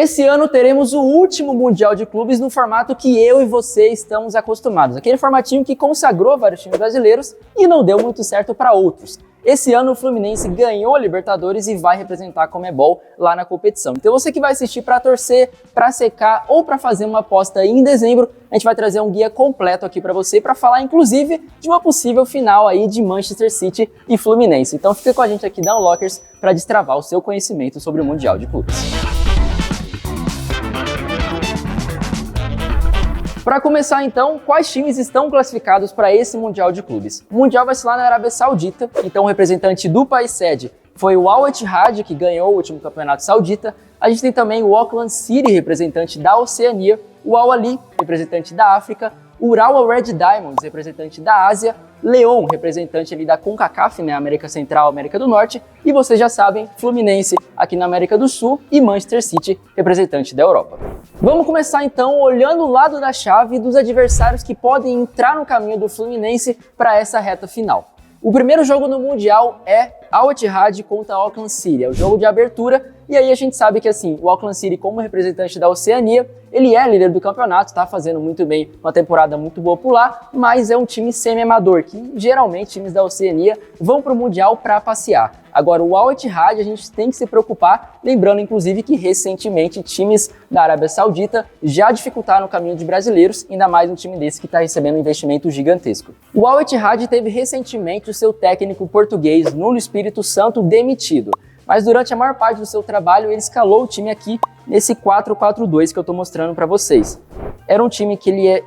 Esse ano teremos o último Mundial de Clubes no formato que eu e você estamos acostumados. Aquele formatinho que consagrou vários times brasileiros e não deu muito certo para outros. Esse ano o Fluminense ganhou a Libertadores e vai representar a Conmebol lá na competição. Então você que vai assistir para torcer, para secar ou para fazer uma aposta em dezembro, a gente vai trazer um guia completo aqui para você para falar inclusive de uma possível final aí de Manchester City e Fluminense. Então fica com a gente aqui da Unlockers para destravar o seu conhecimento sobre o Mundial de Clubes. Para começar então, quais times estão classificados para esse Mundial de Clubes? O Mundial vai ser lá na Arábia Saudita, então o representante do país sede foi o Al Ittihad, que ganhou o último campeonato saudita. A gente tem também o Auckland City, representante da Oceania, o Al Ahly, representante da África, o Urawa Red Diamonds, representante da Ásia, León, representante ali da CONCACAF, né, América Central, América do Norte, e vocês já sabem, Fluminense aqui na América do Sul e Manchester City, representante da Europa. Vamos começar então olhando o lado da chave dos adversários que podem entrar no caminho do Fluminense para essa reta final. O primeiro jogo no Mundial é Al Ittihad contra o Auckland City, é o jogo de abertura, e aí a gente sabe que assim, o Auckland City como representante da Oceania, ele é líder do campeonato, está fazendo muito bem, uma temporada muito boa por lá, mas é um time semi-amador, que geralmente times da Oceania vão para o Mundial para passear. Agora o Al Ittihad a gente tem que se preocupar, lembrando inclusive que recentemente times da Arábia Saudita já dificultaram o caminho de brasileiros, ainda mais um time desse que está recebendo um investimento gigantesco. O Al Ittihad teve recentemente o seu técnico português, Nuno Espírito Santo, demitido. Mas durante a maior parte do seu trabalho, ele escalou o time aqui nesse 4-4-2 que eu estou mostrando para vocês. Era um time que ele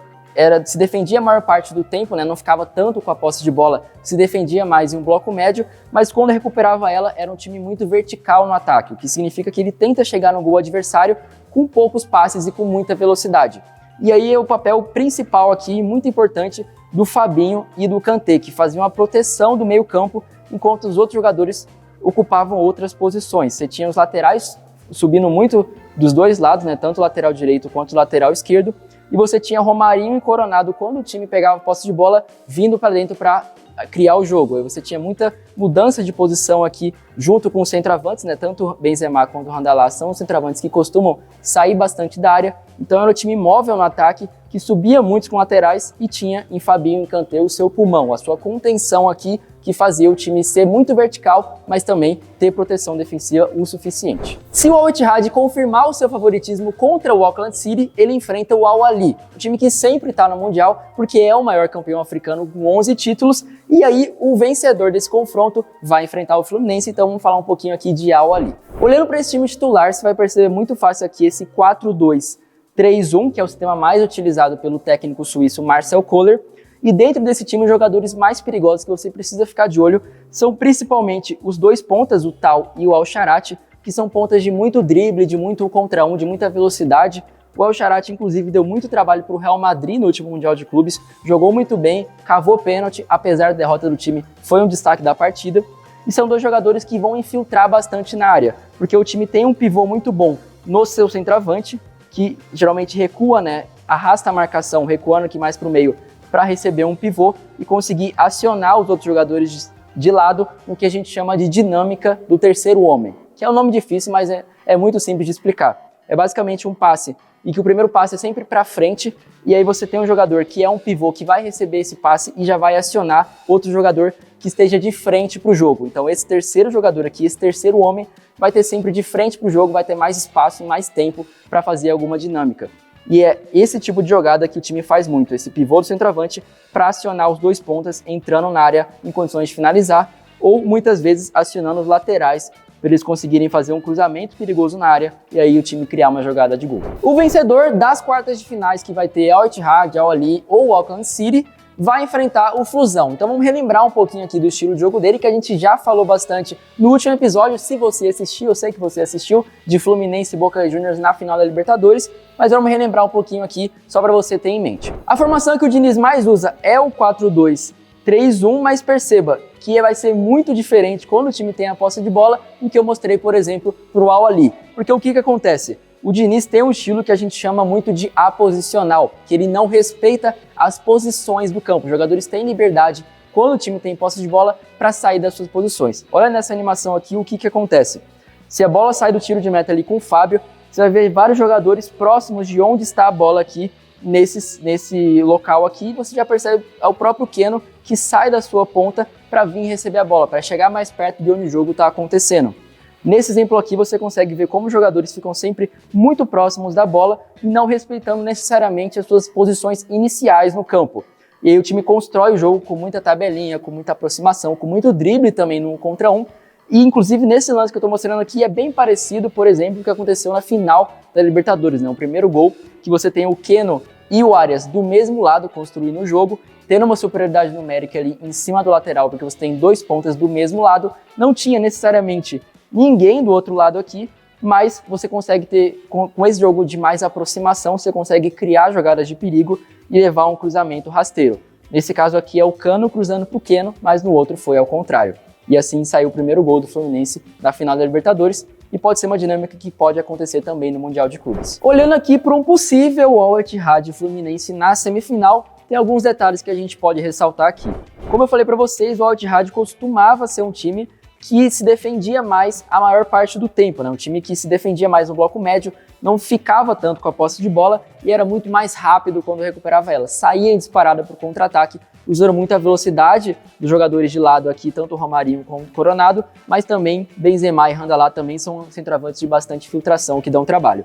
se defendia a maior parte do tempo, né? Não ficava tanto com a posse de bola, se defendia mais em um bloco médio, mas quando recuperava ela, era um time muito vertical no ataque, o que significa que ele tenta chegar no gol adversário com poucos passes e com muita velocidade. E aí é o papel principal aqui, muito importante, do Fabinho e do Kanté, que faziam a proteção do meio campo, enquanto os outros jogadores ocupavam outras posições. Você tinha os laterais subindo muito dos dois lados, né, tanto o lateral direito quanto o lateral esquerdo, e você tinha Romarinho e Coronado quando o time pegava a posse de bola vindo para dentro para criar o jogo. Aí você tinha muita mudança de posição aqui junto com os centroavantes, né, tanto Benzema quanto o Randalá são os centroavantes que costumam sair bastante da área, então era um time móvel no ataque, que subia muito com laterais e tinha em Fabinho e Kanté o seu pulmão, a sua contenção aqui, que fazia o time ser muito vertical, mas também ter proteção defensiva o suficiente. Se o Al Ittihad confirmar o seu favoritismo contra o Auckland City, ele enfrenta o Al Ahly, um time que sempre está no Mundial, porque é o maior campeão africano com 11 títulos, e aí o vencedor desse confronto vai enfrentar o Fluminense, então vamos falar um pouquinho aqui de Al Ahly. Olhando para esse time titular, você vai perceber muito fácil aqui esse 4-2-3-1, que é o sistema mais utilizado pelo técnico suíço Marcel Koller. E dentro desse time, os jogadores mais perigosos que você precisa ficar de olho são principalmente os dois pontas, o Tal e o Al Sharat, que são pontas de muito drible, de muito 1 contra 1, de muita velocidade. O Al Sharat, inclusive, deu muito trabalho para o Real Madrid no último Mundial de Clubes, jogou muito bem, cavou pênalti, apesar da derrota do time, foi um destaque da partida. E são dois jogadores que vão infiltrar bastante na área, porque o time tem um pivô muito bom no seu centroavante, que geralmente recua, né, arrasta a marcação, recuando aqui mais para o meio, para receber um pivô e conseguir acionar os outros jogadores de lado no que a gente chama de dinâmica do terceiro homem, que é um nome difícil, mas é muito simples de explicar. É basicamente um passe, e que o primeiro passe é sempre para frente, e aí você tem um jogador que é um pivô que vai receber esse passe e já vai acionar outro jogador que esteja de frente para o jogo. Então esse terceiro jogador aqui, esse terceiro homem, vai ter sempre de frente para o jogo, vai ter mais espaço e mais tempo para fazer alguma dinâmica. E é esse tipo de jogada que o time faz muito, esse pivô do centroavante para acionar os dois pontas entrando na área em condições de finalizar ou muitas vezes acionando os laterais para eles conseguirem fazer um cruzamento perigoso na área e aí o time criar uma jogada de gol. O vencedor das quartas de finais, que vai ter Al Ittihad, Al Ahly ou o Auckland City, vai enfrentar o Flusão. Então vamos relembrar um pouquinho aqui do estilo de jogo dele, que a gente já falou bastante no último episódio. Se você assistiu, eu sei que você assistiu, de Fluminense e Boca Juniors na final da Libertadores, mas vamos relembrar um pouquinho aqui, só para você ter em mente. A formação que o Diniz mais usa é o 4-2-3-1, mas perceba que vai ser muito diferente quando o time tem a posse de bola do que eu mostrei, por exemplo, para o Al Ahly. Porque o que acontece? O Diniz tem um estilo que a gente chama muito de aposicional, que ele não respeita as posições do campo. Os jogadores têm liberdade, quando o time tem posse de bola, para sair das suas posições. Olha nessa animação aqui o que acontece. Se a bola sai do tiro de meta ali com o Fábio, você vai ver vários jogadores próximos de onde está a bola aqui, nesse local aqui, você já percebe o próprio Keno que sai da sua ponta para vir receber a bola, para chegar mais perto de onde o jogo está acontecendo. Nesse exemplo aqui você consegue ver como os jogadores ficam sempre muito próximos da bola e não respeitando necessariamente as suas posições iniciais no campo. E aí o time constrói o jogo com muita tabelinha, com muita aproximação, com muito drible também no 1 contra 1. E inclusive nesse lance que eu estou mostrando aqui é bem parecido, por exemplo, com o que aconteceu na final da Libertadores, né? O primeiro gol que você tem o Keno e o Arias do mesmo lado construindo o jogo, tendo uma superioridade numérica ali em cima do lateral, porque você tem 2 pontas do mesmo lado, não tinha necessariamente ninguém do outro lado aqui, mas você consegue ter, com esse jogo de mais aproximação, você consegue criar jogadas de perigo e levar um cruzamento rasteiro. Nesse caso aqui é o Cano cruzando para o Keno, mas no outro foi ao contrário. E assim saiu o primeiro gol do Fluminense na final da Libertadores, e pode ser uma dinâmica que pode acontecer também no Mundial de Clubes. Olhando aqui para um possível Al-Ittihad Fluminense na semifinal, tem alguns detalhes que a gente pode ressaltar aqui. Como eu falei para vocês, o Al-Ittihad costumava ser um time que se defendia mais a maior parte do tempo, né? Um time que se defendia mais no bloco médio, não ficava tanto com a posse de bola e era muito mais rápido quando recuperava ela. Saía em disparada para o contra-ataque, usando muita velocidade dos jogadores de lado aqui, tanto o Romarinho como o Coronado, mas também Benzema e Randalá também são centroavantes de bastante filtração que dão trabalho.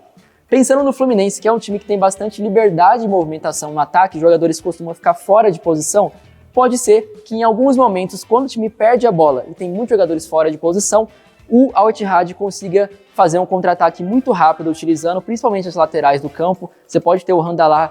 Pensando no Fluminense, que é um time que tem bastante liberdade de movimentação no ataque, jogadores costumam ficar fora de posição, pode ser que em alguns momentos, quando o time perde a bola e tem muitos jogadores fora de posição, o Al-Ittihad consiga fazer um contra-ataque muito rápido, utilizando principalmente as laterais do campo. Você pode ter o Randalá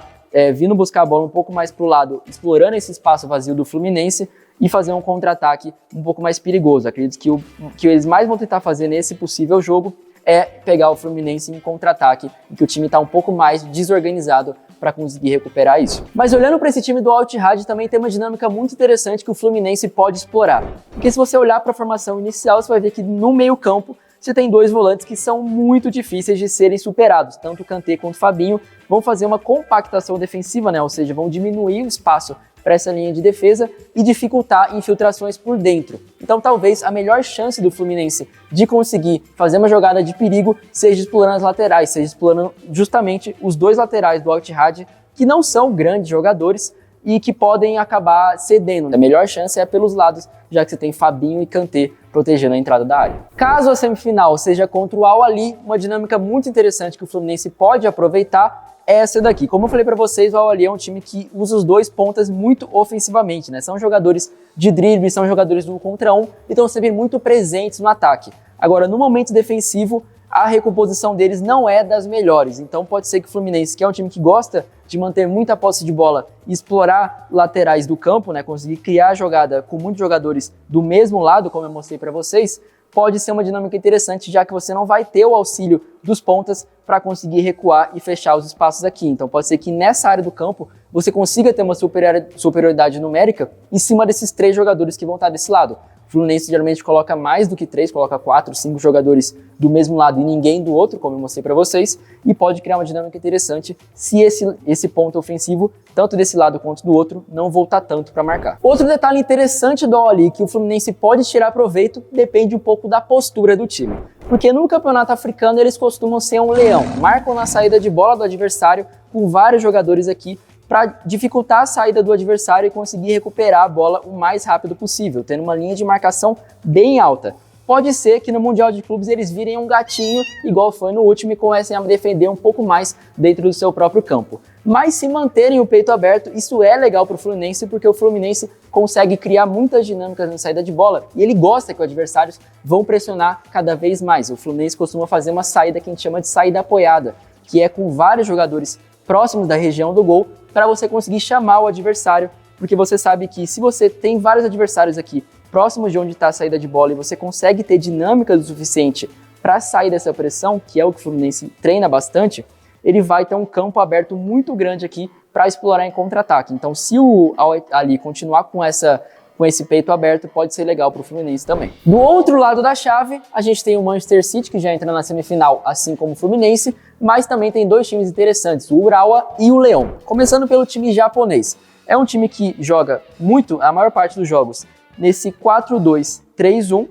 vindo buscar a bola um pouco mais para o lado, explorando esse espaço vazio do Fluminense e fazer um contra-ataque um pouco mais perigoso. Acredito que o que eles mais vão tentar fazer nesse possível jogo é pegar o Fluminense em contra-ataque, e que o time está um pouco mais desorganizado para conseguir recuperar isso. Mas olhando para esse time do Al-Ittihad, também tem uma dinâmica muito interessante que o Fluminense pode explorar. Porque se você olhar para a formação inicial, você vai ver que no meio-campo você tem 2 volantes que são muito difíceis de serem superados. Tanto o Kanté quanto o Fabinho vão fazer uma compactação defensiva, né? Ou seja, vão diminuir o espaço para essa linha de defesa e dificultar infiltrações por dentro. Então talvez a melhor chance do Fluminense de conseguir fazer uma jogada de perigo seja explorando as laterais, seja explorando justamente os 2 laterais do Al-Ittihad, que não são grandes jogadores e que podem acabar cedendo. A melhor chance é pelos lados, já que você tem Fabinho e Kanté protegendo a entrada da área. Caso a semifinal seja contra o Al-Ahly, uma dinâmica muito interessante que o Fluminense pode aproveitar é essa daqui. Como eu falei para vocês, o Al-Ahly é um time que usa os 2 pontas muito ofensivamente, né? São jogadores de drible, são jogadores do 1 contra 1 e estão sempre muito presentes no ataque. Agora, no momento defensivo, a recomposição deles não é das melhores, então pode ser que o Fluminense, que é um time que gosta de manter muita posse de bola e explorar laterais do campo, né, conseguir criar a jogada com muitos jogadores do mesmo lado, como eu mostrei para vocês, pode ser uma dinâmica interessante, já que você não vai ter o auxílio dos pontas para conseguir recuar e fechar os espaços aqui. Então pode ser que nessa área do campo você consiga ter uma superioridade numérica em cima desses 3 jogadores que vão estar desse lado. O Fluminense geralmente coloca mais do que 3, coloca 4, 5 jogadores do mesmo lado e ninguém do outro, como eu mostrei para vocês, e pode criar uma dinâmica interessante se esse ponto ofensivo, tanto desse lado quanto do outro, não voltar tanto para marcar. Outro detalhe interessante do Al-Ahly que o Fluminense pode tirar proveito depende um pouco da postura do time. Porque no campeonato africano eles costumam ser um leão, marcam na saída de bola do adversário com vários jogadores aqui, para dificultar a saída do adversário e conseguir recuperar a bola o mais rápido possível, tendo uma linha de marcação bem alta. Pode ser que no Mundial de Clubes eles virem um gatinho, igual foi no último, e comecem a defender um pouco mais dentro do seu próprio campo. Mas se manterem o peito aberto, isso é legal para o Fluminense, porque o Fluminense consegue criar muitas dinâmicas na saída de bola e ele gosta que os adversários vão pressionar cada vez mais. O Fluminense costuma fazer uma saída que a gente chama de saída apoiada, que é com vários jogadores próximos da região do gol, para você conseguir chamar o adversário, porque você sabe que se você tem vários adversários aqui próximos de onde está a saída de bola e você consegue ter dinâmica o suficiente para sair dessa pressão, que é o que o Fluminense treina bastante, ele vai ter um campo aberto muito grande aqui para explorar em contra-ataque. Então, se o Al-Ahly continuar com esse peito aberto, pode ser legal para o Fluminense também. Do outro lado da chave, a gente tem o Manchester City, que já entra na semifinal, assim como o Fluminense, mas também tem 2 times interessantes, o Urawa e o Leão. Começando pelo time japonês. É um time que joga muito, a maior parte dos jogos, nesse 4-2-3-1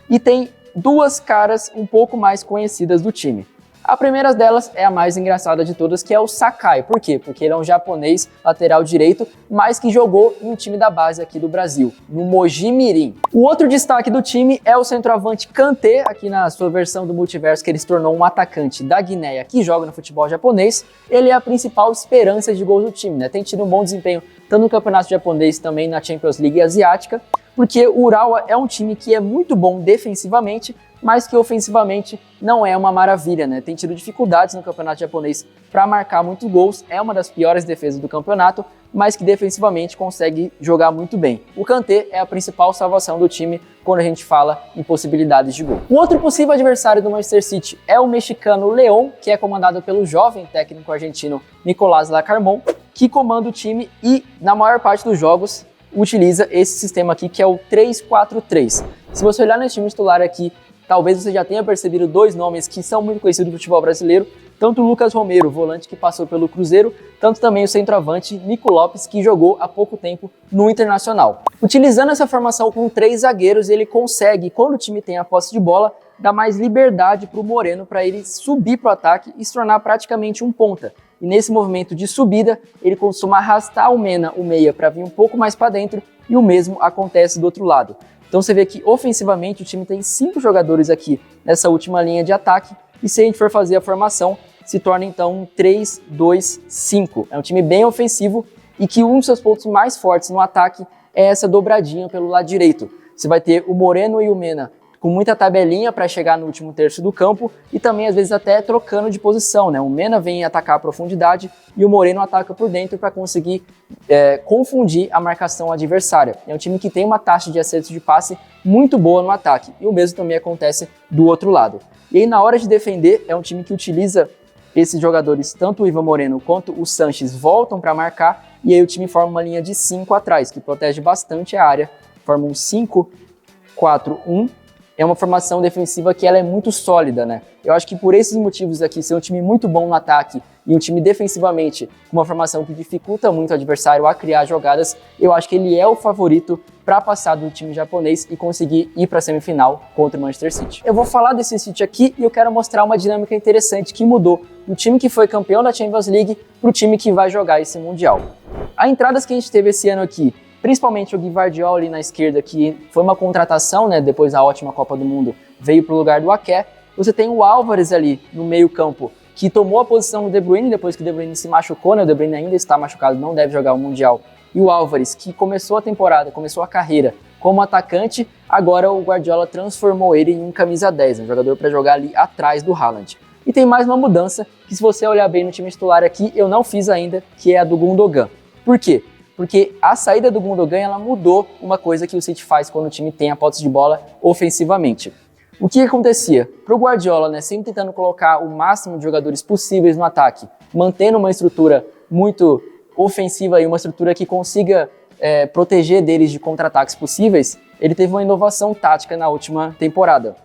e tem 2 caras um pouco mais conhecidas do time. A primeira delas é a mais engraçada de todas, que é o Sakai. Por quê? Porque ele é um japonês lateral direito, mas que jogou em um time da base aqui do Brasil, no Mogi Mirim. O outro destaque do time é o centroavante Kanté, aqui na sua versão do multiverso, que ele se tornou um atacante da Guinéia que joga no futebol japonês. Ele é a principal esperança de gols do time, né? Tem tido um bom desempenho tanto no campeonato japonês também na Champions League asiática, porque o Urawa é um time que é muito bom defensivamente, mas que ofensivamente não é uma maravilha, né? Tem tido dificuldades no campeonato japonês para marcar muitos gols, é uma das piores defesas do campeonato, mas que defensivamente consegue jogar muito bem. O Kanté é a principal salvação do time quando a gente fala em possibilidades de gol. O outro possível adversário do Manchester City é o mexicano León, que é comandado pelo jovem técnico argentino Nicolás Larcamón, que comanda o time e, na maior parte dos jogos, utiliza esse sistema aqui, que é o 3-4-3. Se você olhar nesse time titular aqui, talvez você já tenha percebido dois nomes que são muito conhecidos do futebol brasileiro, tanto o Lucas Romero, volante que passou pelo Cruzeiro, tanto também o centroavante Nico Lopes, que jogou há pouco tempo no Internacional. Utilizando essa formação com 3 zagueiros, ele consegue, quando o time tem a posse de bola, dar mais liberdade para o Moreno, para ele subir para o ataque e se tornar praticamente um ponta. E nesse movimento de subida, ele costuma arrastar o Mena, o meia, para vir um pouco mais para dentro, e o mesmo acontece do outro lado. Então você vê que ofensivamente o time tem 5 jogadores aqui nessa última linha de ataque, e se a gente for fazer a formação, se torna então um 3-2-5. É um time bem ofensivo e que um dos seus pontos mais fortes no ataque é essa dobradinha pelo lado direito. Você vai ter o Moreno e o Mena com muita tabelinha para chegar no último terço do campo e também às vezes até trocando de posição, né? O Mena vem atacar a profundidade e o Moreno ataca por dentro para conseguir confundir a marcação adversária. É um time que tem uma taxa de acerto de passe muito boa no ataque e o mesmo também acontece do outro lado. E aí na hora de defender é um time que utiliza esses jogadores, tanto o Ivan Moreno quanto o Sanches voltam para marcar e aí o time forma uma linha de 5 atrás, que protege bastante a área, forma um 5-4-1. É uma formação defensiva que ela é muito sólida, né? Eu acho que por esses motivos aqui, ser um time muito bom no ataque e um time defensivamente com uma formação que dificulta muito o adversário a criar jogadas, eu acho que ele é o favorito para passar do time japonês e conseguir ir para a semifinal contra o Manchester City. Eu vou falar desse City aqui e eu quero mostrar uma dinâmica interessante que mudou do time que foi campeão da Champions League para o time que vai jogar esse Mundial. As entradas que a gente teve esse ano aqui, principalmente o Gvardiol ali na esquerda, que foi uma contratação, né, depois da ótima Copa do Mundo, veio para o lugar do Aké. Você tem o Álvares ali no meio campo, que tomou a posição do De Bruyne depois que o De Bruyne se machucou, né, o De Bruyne ainda está machucado, não deve jogar o Mundial. E o Álvares, que começou a temporada, começou a carreira como atacante, agora o Guardiola transformou ele em um camisa 10, um jogador para jogar ali atrás do Haaland. E tem mais uma mudança, que se você olhar bem no time titular aqui, eu não fiz ainda, que é a do Gundogan. Por quê? Porque a saída do Gundogan ela mudou uma coisa que o City faz quando o time tem a posse de bola ofensivamente. O que acontecia? Para o Guardiola, né, sempre tentando colocar o máximo de jogadores possíveis no ataque, mantendo uma estrutura muito ofensiva e uma estrutura que consiga proteger deles de contra-ataques possíveis, ele teve uma inovação tática na última temporada.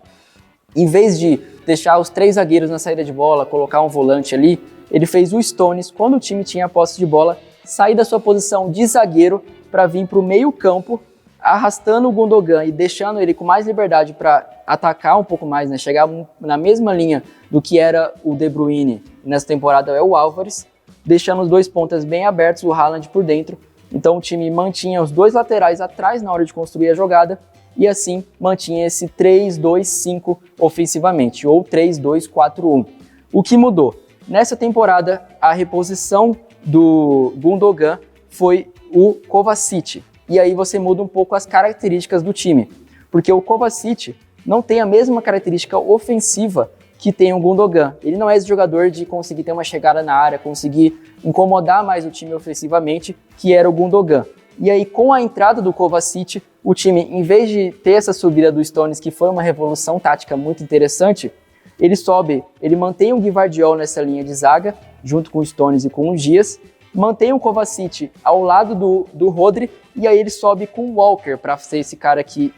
Em vez de deixar os 3 zagueiros na saída de bola, colocar um volante ali, ele fez o Stones, quando o time tinha a posse de bola, sair da sua posição de zagueiro para vir para o meio campo, arrastando o Gundogan e deixando ele com mais liberdade para atacar um pouco mais, né? Chegar na mesma linha do que era o De Bruyne, nessa temporada é o Álvares, deixando os 2 pontas bem abertos, o Haaland por dentro. Então o time mantinha os 2 laterais atrás na hora de construir a jogada e assim mantinha esse 3-2-5 ofensivamente, ou 3-2-4-1. O que mudou? Nessa temporada, a reposição do Gundogan foi o Kovacic. E aí você muda um pouco as características do time, porque o Kovacic não tem a mesma característica ofensiva que tem o Gundogan. Ele não é esse jogador de conseguir ter uma chegada na área, conseguir incomodar mais o time ofensivamente, que era o Gundogan. E aí com a entrada do Kovacic, o time, em vez de ter essa subida do Stones, que foi uma revolução tática muito interessante, ele mantém o Gvardiol nessa linha de zaga, junto com o Stones e com o Dias, mantém o Kovacic ao lado do Rodri, e aí ele sobe com o Walker para ser esse cara que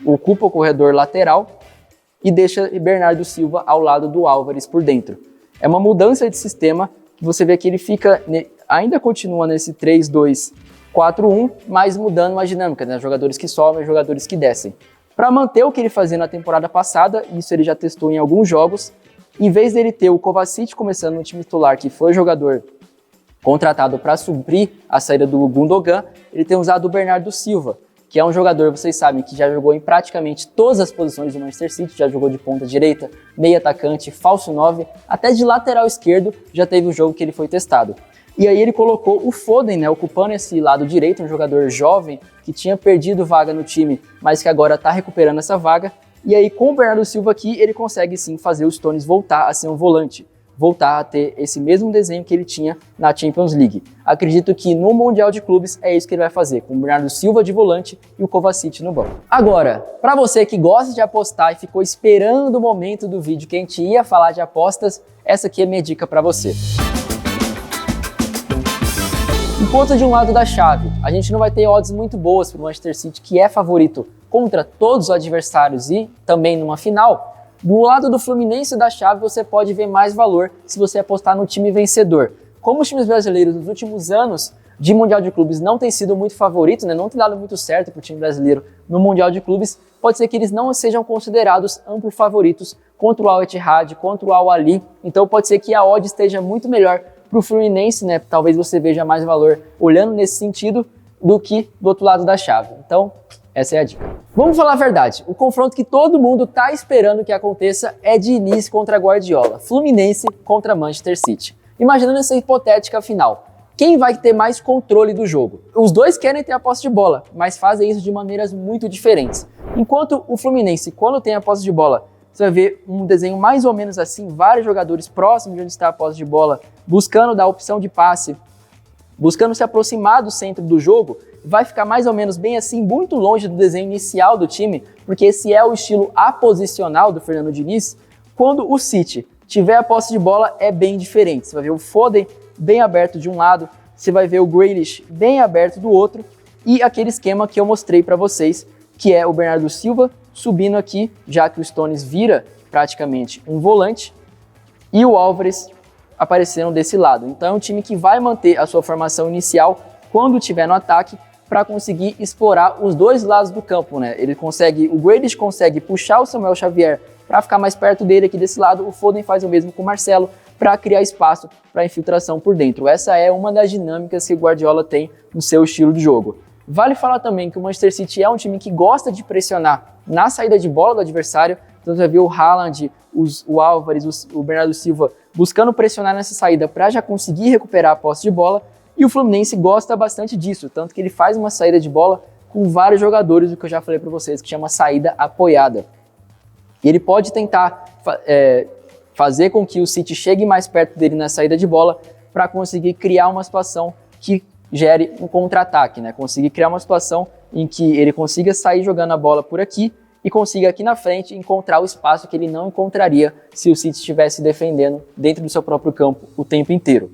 ocupa o corredor lateral e deixa Bernardo Silva ao lado do Álvares por dentro. É uma mudança de sistema que você vê que ele ainda continua nesse 3-2-4-1, mas mudando a dinâmica, né? Jogadores que sobem e jogadores que descem. Para manter o que ele fazia na temporada passada, isso ele já testou em alguns jogos, Em vez dele ter o Kovacic começando no time titular, que foi o jogador contratado para suprir a saída do Gundogan, ele tem usado o Bernardo Silva, que é um jogador, vocês sabem, que já jogou em praticamente todas as posições do Manchester City, já jogou de ponta direita, meio atacante, falso 9, até de lateral esquerdo já teve o jogo que ele foi testado. E aí ele colocou o Foden, né, ocupando esse lado direito, um jogador jovem que tinha perdido vaga no time, mas que agora está recuperando essa vaga. E aí com o Bernardo Silva aqui, ele consegue sim fazer o Stones voltar a ser um volante, voltar a ter esse mesmo desenho que ele tinha na Champions League. Acredito que no Mundial de Clubes é isso que ele vai fazer, com o Bernardo Silva de volante e o Kovacic no banco. Agora, para você que gosta de apostar e ficou esperando o momento do vídeo que a gente ia falar de apostas, essa aqui é minha dica para você. Enquanto de um lado da chave, a gente não vai ter odds muito boas para o Manchester City, que é favorito contra todos os adversários e também numa final, do lado do Fluminense da chave você pode ver mais valor se você apostar no time vencedor. Como os times brasileiros nos últimos anos de Mundial de Clubes não têm sido muito favoritos, né, não tem dado muito certo para o time brasileiro no Mundial de Clubes, pode ser que eles não sejam considerados amplos favoritos contra o Al-Ittihad, contra o Al-Ahly, então pode ser que a odd esteja muito melhor para o Fluminense, né? Talvez você veja mais valor olhando nesse sentido do que do outro lado da chave. Então, essa é a dica. Vamos falar a verdade, o confronto que todo mundo está esperando que aconteça é Diniz contra Guardiola, Fluminense contra Manchester City. Imaginando essa hipotética final, quem vai ter mais controle do jogo? Os dois querem ter a posse de bola, mas fazem isso de maneiras muito diferentes. Enquanto o Fluminense, quando tem a posse de bola, você vai ver um desenho mais ou menos assim, vários jogadores próximos de onde está a posse de bola, buscando dar opção de passe, buscando se aproximar do centro do jogo, vai ficar mais ou menos bem assim, muito longe do desenho inicial do time, porque esse é o estilo aposicional do Fernando Diniz. Quando o City tiver a posse de bola, é bem diferente. Você vai ver o Foden bem aberto de um lado, você vai ver o Grealish bem aberto do outro, e aquele esquema que eu mostrei para vocês, que é o Bernardo Silva subindo aqui, já que o Stones vira praticamente um volante, e o Álvares aparecendo desse lado. Então é um time que vai manter a sua formação inicial quando estiver no ataque, para conseguir explorar os dois lados do campo, né? O Grealish consegue puxar o Samuel Xavier para ficar mais perto dele aqui desse lado, o Foden faz o mesmo com o Marcelo para criar espaço para infiltração por dentro. Essa é uma das dinâmicas que o Guardiola tem no seu estilo de jogo. Vale falar também que o Manchester City é um time que gosta de pressionar na saída de bola do adversário, então você vai ver o Haaland, o Álvares, o Bernardo Silva buscando pressionar nessa saída para já conseguir recuperar a posse de bola, e o Fluminense gosta bastante disso, tanto que ele faz uma saída de bola com vários jogadores, o que eu já falei para vocês, que chama saída apoiada. E ele pode tentar fazer com que o City chegue mais perto dele na saída de bola para conseguir criar uma situação que gere um contra-ataque, né? Conseguir criar uma situação em que ele consiga sair jogando a bola por aqui e consiga aqui na frente encontrar o espaço que ele não encontraria se o City estivesse defendendo dentro do seu próprio campo o tempo inteiro.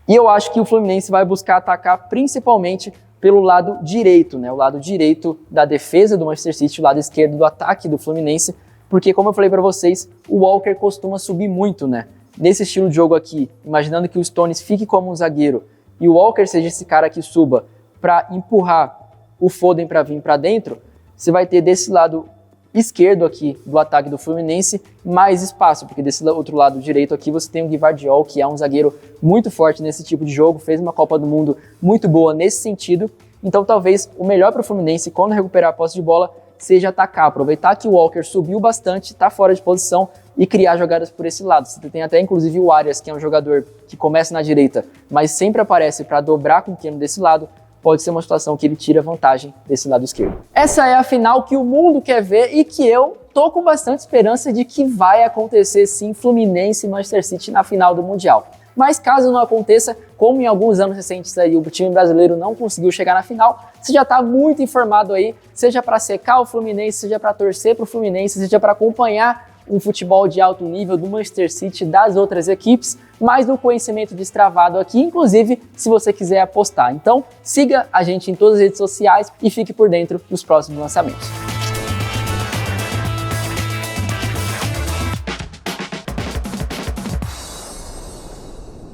E eu acho que o Fluminense vai buscar atacar principalmente pelo lado direito, né? O lado direito da defesa do Manchester City, o lado esquerdo do ataque do Fluminense, porque como eu falei para vocês, o Walker costuma subir muito, né? Nesse estilo de jogo aqui, imaginando que o Stones fique como um zagueiro e o Walker seja esse cara que suba para empurrar o Foden para vir para dentro, você vai ter desse lado esquerdo aqui do ataque do Fluminense mais espaço, porque desse outro lado direito aqui você tem o Gvardiol, que é um zagueiro muito forte nesse tipo de jogo, fez uma Copa do Mundo muito boa nesse sentido, então talvez o melhor para o Fluminense quando recuperar a posse de bola seja atacar, aproveitar que o Walker subiu bastante, está fora de posição e criar jogadas por esse lado. Você tem até inclusive o Arias, que é um jogador que começa na direita, mas sempre aparece para dobrar com o Keno desse lado, pode ser uma situação que ele tira vantagem desse lado esquerdo. Essa é a final que o mundo quer ver e que eu tô com bastante esperança de que vai acontecer sim, Fluminense e Manchester City na final do Mundial. Mas caso não aconteça, como em alguns anos recentes aí o time brasileiro não conseguiu chegar na final, você já está muito informado aí, seja para secar o Fluminense, seja para torcer para o Fluminense, seja para acompanhar um futebol de alto nível do Manchester City, das outras equipes, mas no conhecimento destravado aqui, inclusive se você quiser apostar. Então siga a gente em todas as redes sociais e fique por dentro dos próximos lançamentos.